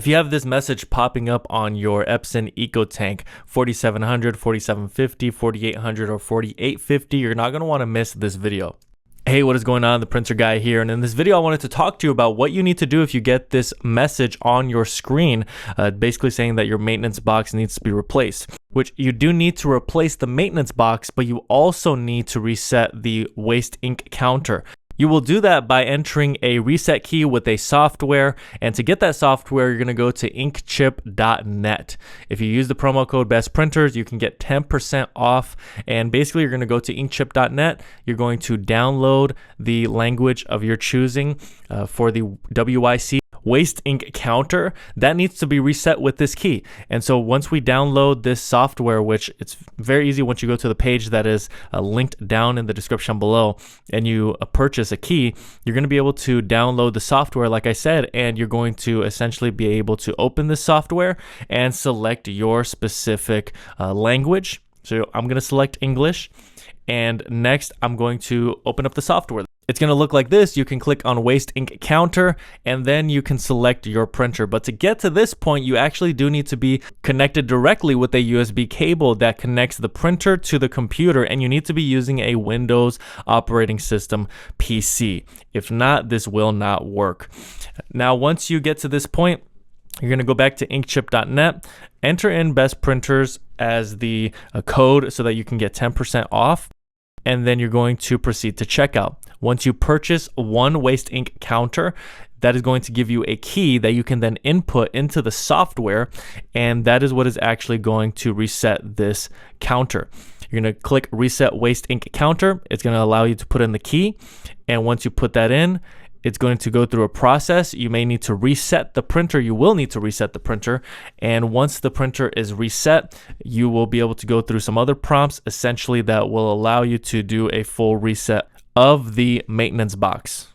If you have this message popping up on your Epson EcoTank 4700, 4750, 4800, or 4850, you're not going to want to miss this video. Hey, what is going on? The printer guy here, and in this video I wanted to talk to you about what you need to do if you get this message on your screen basically saying that your maintenance box needs to be replaced, which you do need to replace the maintenance box, but you also need to reset the waste ink counter. You will do that by entering a reset key with a software, and to get that software, you're going to go to inkchip.net. If you use the promo code BESTPRINTERS, you can get 10% off, and basically you're going to go to inkchip.net. You're going to download the language of your choosing for the WIC waste ink counter. That needs to be reset with this key. And so once we download this software, which it's very easy once you go to the page that is linked down in the description below, and you purchase a key, you're going to be able to download the software like I said, and you're going to essentially be able to open this software and select your specific language. So I'm going to select English, and next I'm going to open up the software. It's going to look like this. You can click on waste ink counter, and then you can select your printer. But to get to this point, you actually do need to be connected directly with a USB cable that connects the printer to the computer, and you need to be using a Windows operating system PC. If not, this will not work. Now, once you get to this point, you're going to go back to inkchip.net, enter in Best Printers as the code so that you can get 10% off, and then you're going to proceed to checkout. Once you purchase one waste ink counter, that is going to give you a key that you can then input into the software, and that is what is actually going to reset this counter. You're going to click reset waste ink counter. It's going to allow you to put in the key, and once you put that in, it's going to go through a process. You may need to reset the printer. You will need to reset the printer. And once the printer is reset, you will be able to go through some other prompts, essentially, that will allow you to do a full reset of the maintenance box.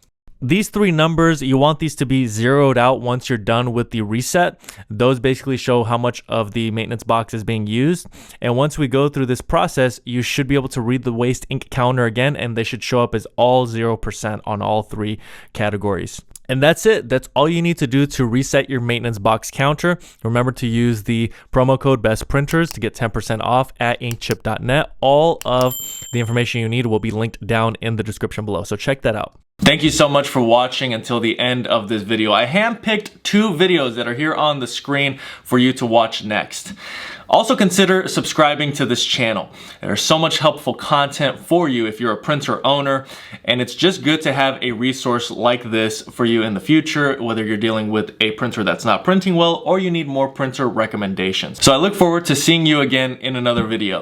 These three numbers, you want these to be zeroed out once you're done with the reset. Those basically show how much of the maintenance box is being used. And once we go through this process, you should be able to read the waste ink counter again, and they should show up as all 0% on all three categories. And that's it. That's all you need to do to reset your maintenance box counter. Remember to use the promo code BESTPRINTERS to get 10% off at inkchip.net. All of the information you need will be linked down in the description below, so check that out. Thank you so much for watching until the end of this video. I handpicked two videos that are here on the screen for you to watch next. Also consider subscribing to this channel. There's so much helpful content for you if you're a printer owner, and it's just good to have a resource like this for you in the future, whether you're dealing with a printer that's not printing well or you need more printer recommendations. So I look forward to seeing you again in another video.